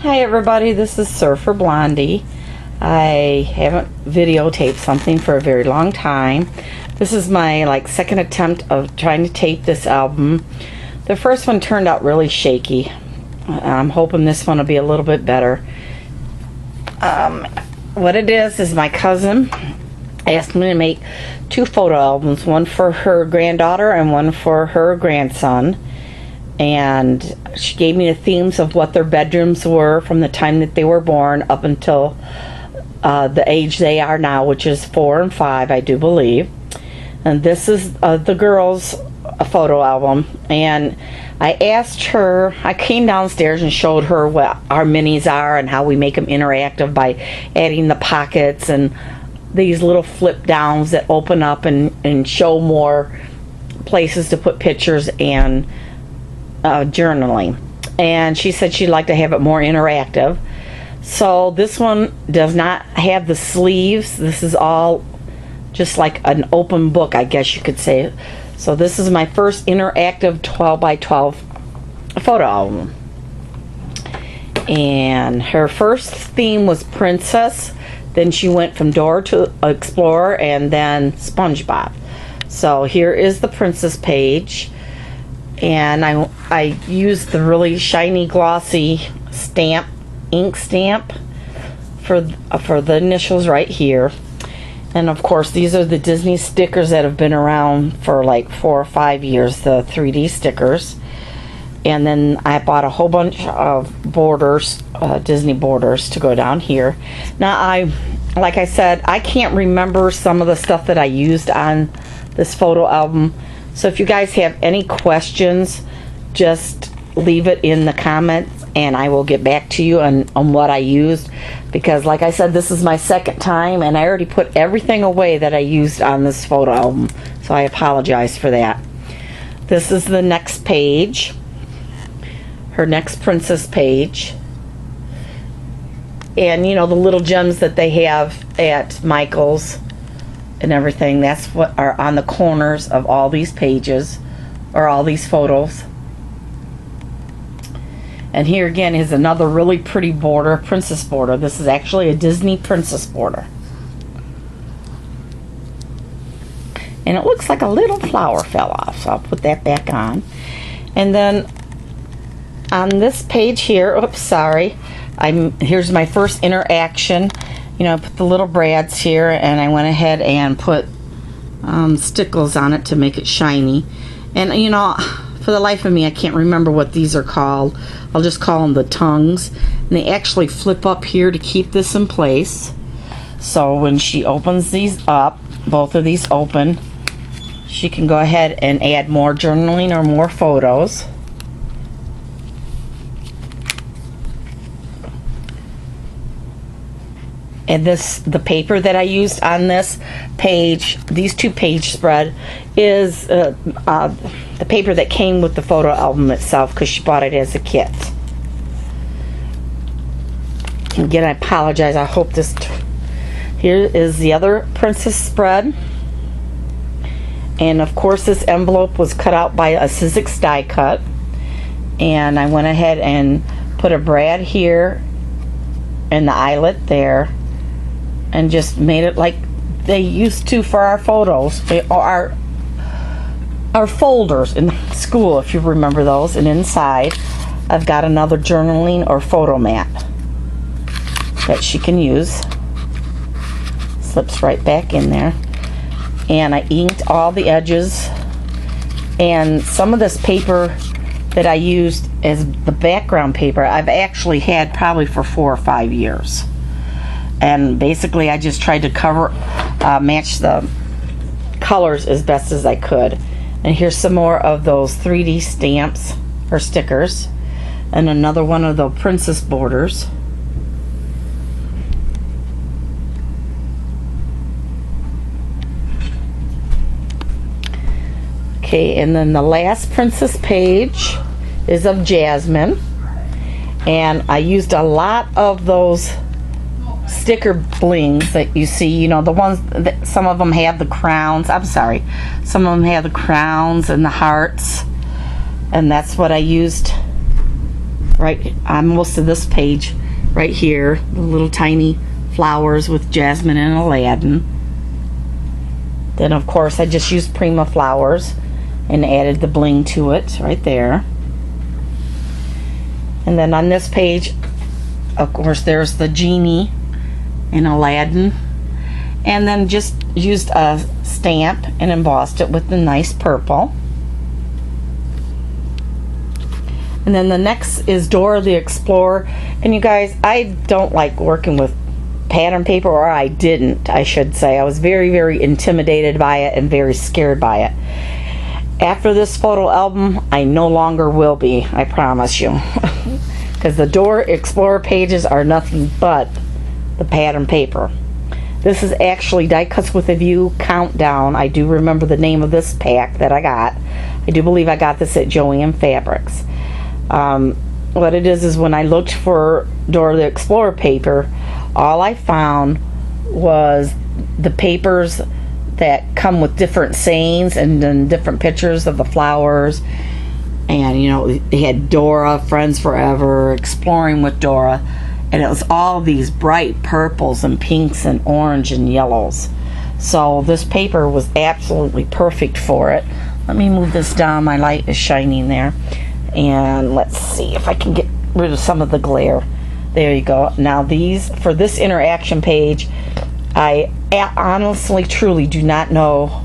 Hi everybody, this is Surfer Blondie. I haven't videotaped something for a very long time. This is my second attempt of trying to tape this album. The first one turned out really shaky. I'm hoping this one will be a little bit better. What it is my cousin asked me to make two photo albums, one for her granddaughter and one for her grandson. And she gave me the themes of what their bedrooms were from the time that they were born up until the age they are now, which is 4 and 5, I do believe. And this is the girls' photo album. And I asked her, I came downstairs and showed her what our minis are and how we make them interactive by adding the pockets and these little flip downs that open up and show more places to put pictures and journaling. And she said she'd like to have it more interactive. So this one does not have the sleeves. This is all just like an open book, I guess you could say. So this is my first interactive 12 by 12 photo album. And her first theme was Princess. Then she went from Dora to Explorer and then SpongeBob. So here is the Princess page. And I used the really shiny glossy ink stamp for the initials right here. And of course these are the Disney stickers that have been around for like 4 or 5 years, the 3D stickers. And then I bought a whole bunch of borders, Disney borders, to go down here. Now like I said, I can't remember some of the stuff that I used on this photo album. So if you guys have any questions, just leave it in the comments and I will get back to you on what I used. Because like I said, this is my second time and I already put everything away that I used on this photo album. So I apologize for that. This is the next page. Her next Princess page. And you know, the little gems that they have at Michael's and everything, that's what are on the corners of all these pages or all these photos. And here again is another really pretty border, princess border. This is actually a Disney princess border. And it looks like a little flower fell off, so I'll put that back on. And then on this page here, oops, sorry, here's my first interaction. You know, I put the little brads here and I went ahead and put stickles on it to make it shiny. And you know, for the life of me, I can't remember what these are called. I'll just call them the tongues. And they actually flip up here to keep this in place. So when she opens these up, both of these open, she can go ahead and add more journaling or more photos. And the paper that I used on this page, these two page spread, is the paper that came with the photo album itself because she bought it as a kit. Again, I apologize. I hope this... Here is the other princess spread. And of course this envelope was cut out by a Sizzix die cut. And I went ahead and put a brad here and the eyelet there. And just made it like they used to for our photos, or our folders in school, if you remember those. And inside I've got another journaling or photo mat that she can use. Slips right back in there. And I inked all the edges. And some of this paper that I used as the background paper, I've actually had probably for 4 or 5 years. And basically I just tried to match the colors as best as I could. And here's some more of those 3D stamps or stickers, and another one of the princess borders. Okay, and then the last princess page is of Jasmine, and I used a lot of those sticker blings that you see, you know, the ones that some of them have the crowns. I'm sorry, some of them have the crowns and the hearts, and that's what I used right on most of this page right here, the little tiny flowers with jasmine and Aladdin. Then of course I just used Prima flowers and added the bling to it right there. And then on this page, of course, there's the genie and Aladdin. And then just used a stamp and embossed it with the nice purple. And then the next is Dora the Explorer. And you guys, I don't like working with pattern paper, or I didn't, I should say. I was very, very intimidated by it and very scared by it. After this photo album, I no longer will be, I promise you. Because the Dora Explorer pages are nothing but the pattern paper. This is actually Die Cuts with a View Countdown. I do remember the name of this pack that I got. I do believe I got this at Joann Fabrics. What it is when I looked for Dora the Explorer paper, all I found was the papers that come with different sayings and then different pictures of the flowers. And you know, they had Dora, Friends Forever, Exploring with Dora, and it was all these bright purples and pinks and orange and yellows. So this paper was absolutely perfect for it. Let me move this down, my light is shining there. And let's see if I can get rid of some of the glare. There you go. Now these, for this interaction page, I honestly, truly do not know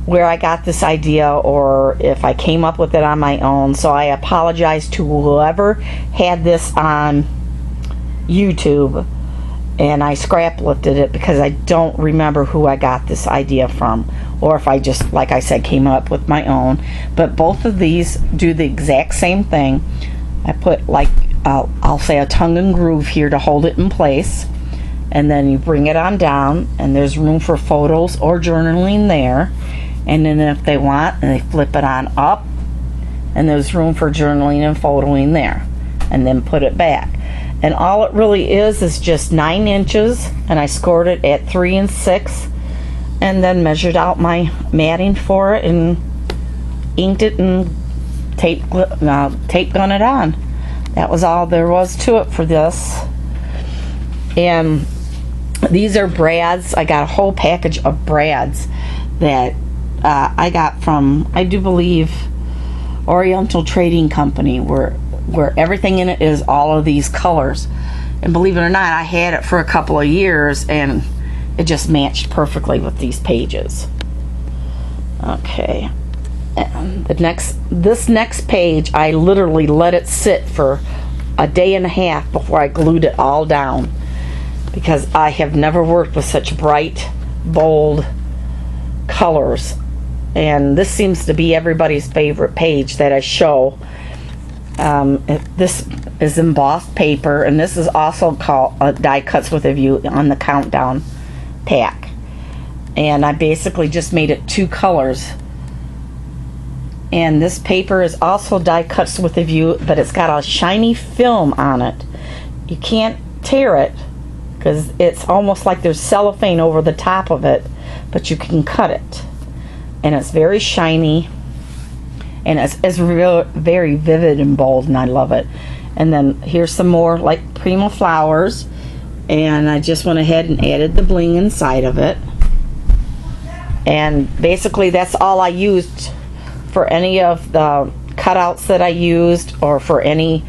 where I got this idea or if I came up with it on my own. So I apologize to whoever had this on YouTube, and I scrap lifted it because I don't remember who I got this idea from, or if I just, like I said, came up with my own. But both of these do the exact same thing. I put, like, I'll say a tongue and groove here to hold it in place, and then you bring it on down, and there's room for photos or journaling there. And then if they want, they flip it on up, and there's room for journaling and photoing there, and then put it back. And all it really is just 9 inches, and I scored it at 3 6, and then measured out my matting for it and inked it and tape gun it on. That was all there was to it for this. And these are brads. I got a whole package of brads that I got from, I do believe, Oriental Trading Company, where everything in it is all of these colors. And believe it or not, I had it for a couple of years and it just matched perfectly with these pages. Okay, and this next page, I literally let it sit for a day and a half before I glued it all down, because I have never worked with such bright, bold colors. And this seems to be everybody's favorite page that I show. This is embossed paper, and this is also called Die Cuts with a View on the Countdown pack. And I basically just made it 2 colors. And this paper is also Die Cuts with a View, but it's got a shiny film on it. You can't tear it because it's almost like there's cellophane over the top of it, but you can cut it. And it's very shiny, and it's very vivid and bold, and I love it. And then here's some more like Prima flowers, and I just went ahead and added the bling inside of it. And basically that's all I used for any of the cutouts that I used, or for any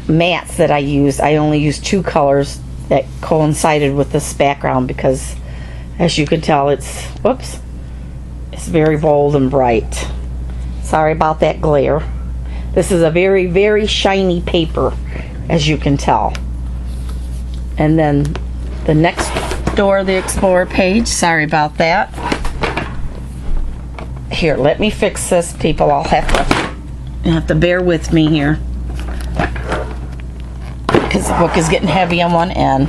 mats that I used. I only used 2 colors that coincided with this background, because as you can tell, it's very bold and bright. Sorry about that glare. This is a very, very shiny paper, as you can tell. And then the next Dora the Explorer page, sorry about that. Here, let me fix this, people. I'll have to bear with me here, because the book is getting heavy on one end.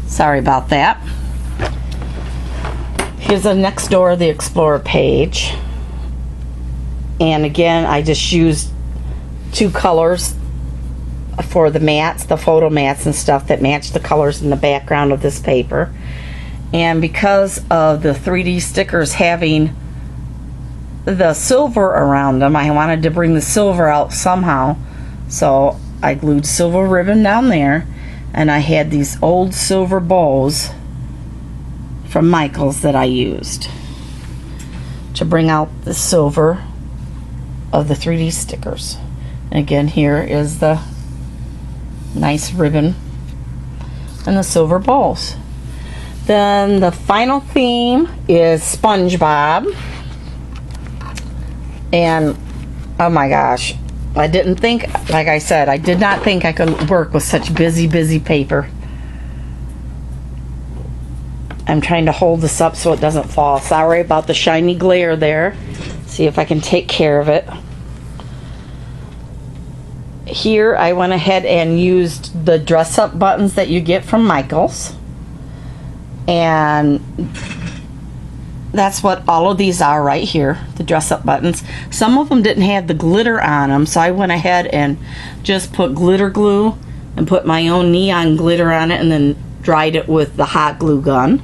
Sorry about that. Here's the next Dora the Explorer page. And again, I just used 2 colors for the mats, the photo mats and stuff that match the colors in the background of this paper. And because of the 3D stickers having the silver around them. I wanted to bring the silver out somehow, so I glued silver ribbon down there, and I had these old silver bows from Michael's that I used to bring out the silver of the 3D stickers. And again, here is the nice ribbon and the silver bows. Then the final theme is SpongeBob. And oh my gosh, I didn't think, like I said, I did not think I could work with such busy paper. I'm trying to hold this up so it doesn't fall. Sorry about the shiny glare there. See if I can take care of it. Here I went ahead and used the dress-up buttons that you get from Michael's. And that's what all of these are right here, the dress-up buttons. Some of them didn't have the glitter on them, so I went ahead and just put glitter glue and put my own neon glitter on it and then dried it with the hot glue gun.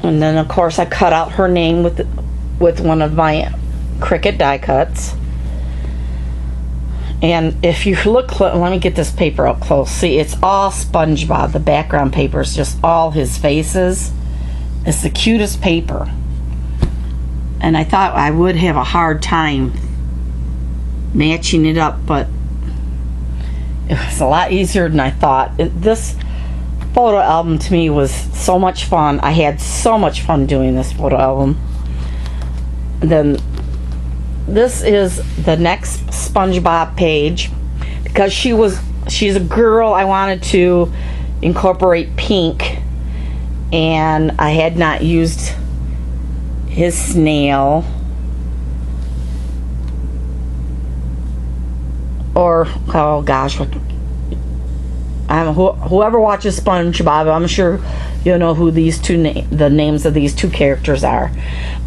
And then of course I cut out her name with one of my Cricut die cuts. And if you look, let me get this paper up close. See, it's all SpongeBob. The background paper is just all his faces. It's the cutest paper. And I thought I would have a hard time matching it up, but it was a lot easier than I thought. This photo album to me was so much fun. I had so much fun doing this photo album. And then this is the next SpongeBob page, because she's a girl. I wanted to incorporate pink, and I had not used his snail or oh gosh, whoever watches SpongeBob, I'm sure you'll know who these the names of these two characters are.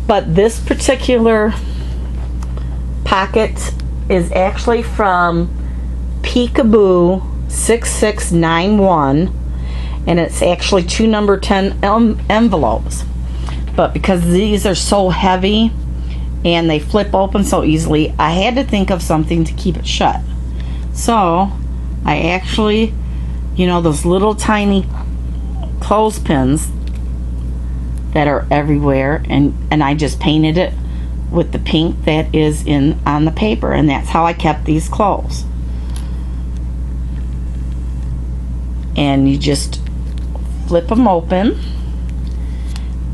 But this particular pocket is actually from Peekaboo 6691, and it's actually 2 number 10 envelopes. But because these are so heavy and they flip open so easily, I had to think of something to keep it shut. So I actually, you know, those little tiny clothespins that are everywhere, and I just painted it with the pink that is on the paper, and that's how I kept these closed. And you just flip them open,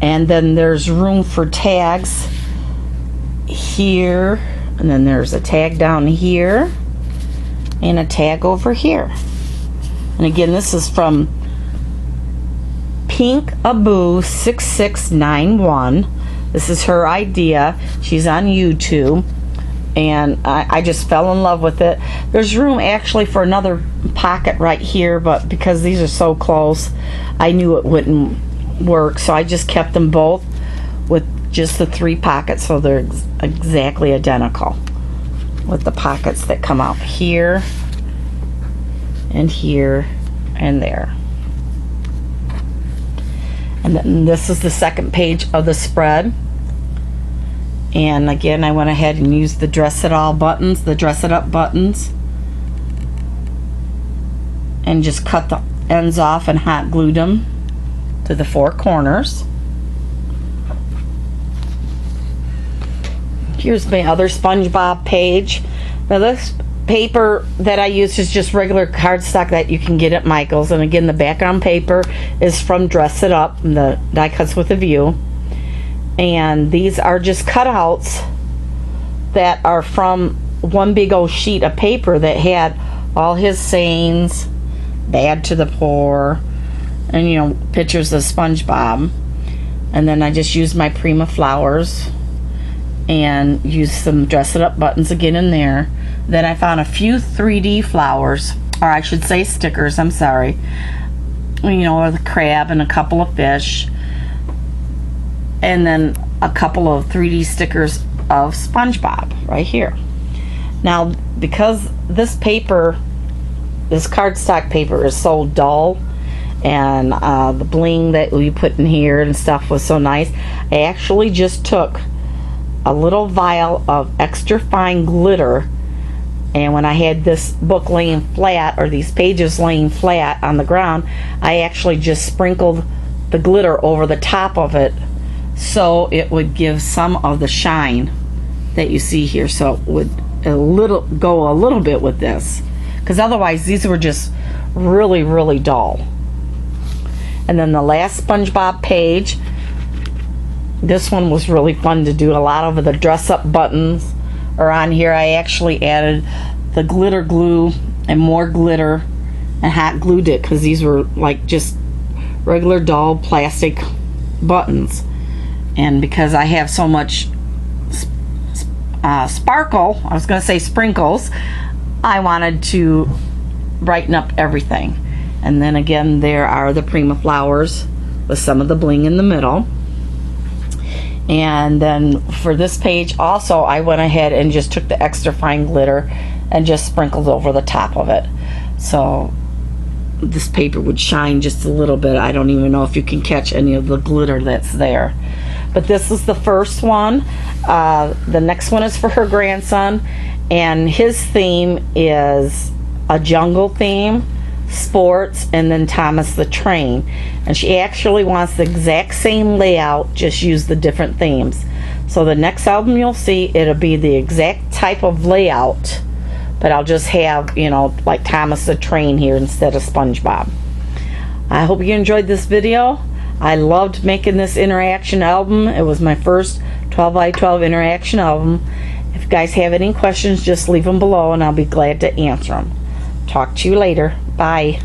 and then there's room for tags here, and then there's a tag down here and a tag over here. And again, this is from Peekaboo 6691. This is her idea. She's on YouTube, and I just fell in love with it. There's room actually for another pocket right here, but because these are so close, I knew it wouldn't work, so I just kept them both with just the 3 pockets, so they're exactly identical with the pockets that come out here and here and there. And then this is the second page of the spread. And again, I went ahead and used the Dress It All buttons, the Dress It Up buttons, and just cut the ends off and hot glued them to the 4 corners. Here's my other SpongeBob page. Now this paper that I use is just regular cardstock that you can get at Michael's, and again the background paper is from Dress It Up, and the die cuts with a view. And these are just cutouts that are from one big old sheet of paper that had all his sayings, bad to the poor, and you know, pictures of SpongeBob. And then I just used my Prima flowers and used some Dress It Up buttons again in there. Then I found a few 3D flowers, or I should say stickers, I'm sorry. You know, the crab and a couple of fish. And then a couple of 3D stickers of SpongeBob right here. Now, because this paper, this cardstock paper is so dull, and the bling that we put in here and stuff was so nice. I actually just took a little vial of extra fine glitter, and when I had this book laying flat, or these pages laying flat on the ground, I actually just sprinkled the glitter over the top of it so it would give some of the shine that you see here. So it would go a little bit with this, because otherwise these were just really, really dull. And then the last SpongeBob page, this one was really fun to do. A lot of the dress up buttons are on here. I actually added the glitter glue and more glitter and hot glued it, because these were like just regular dull plastic buttons. And because I have so much sparkle, I was going to say sprinkles, I wanted to brighten up everything. And then again, there are the Prima flowers with some of the bling in the middle. And then for this page also, I went ahead and just took the extra fine glitter and just sprinkled over the top of it, so this paper would shine just a little bit. I don't even know if you can catch any of the glitter that's there. But this is the first one. The next one is for her grandson, and his theme is a jungle theme, sports, and then Thomas the Train. And she actually wants the exact same layout, just use the different themes. So the next album you'll see, it'll be the exact type of layout, but I'll just have, you know, like Thomas the Train here instead of SpongeBob. I hope you enjoyed this video. I loved making this interaction album. It was my first 12 by 12 interaction album. If you guys have any questions, just leave them below and I'll be glad to answer them. Talk to you later. Bye.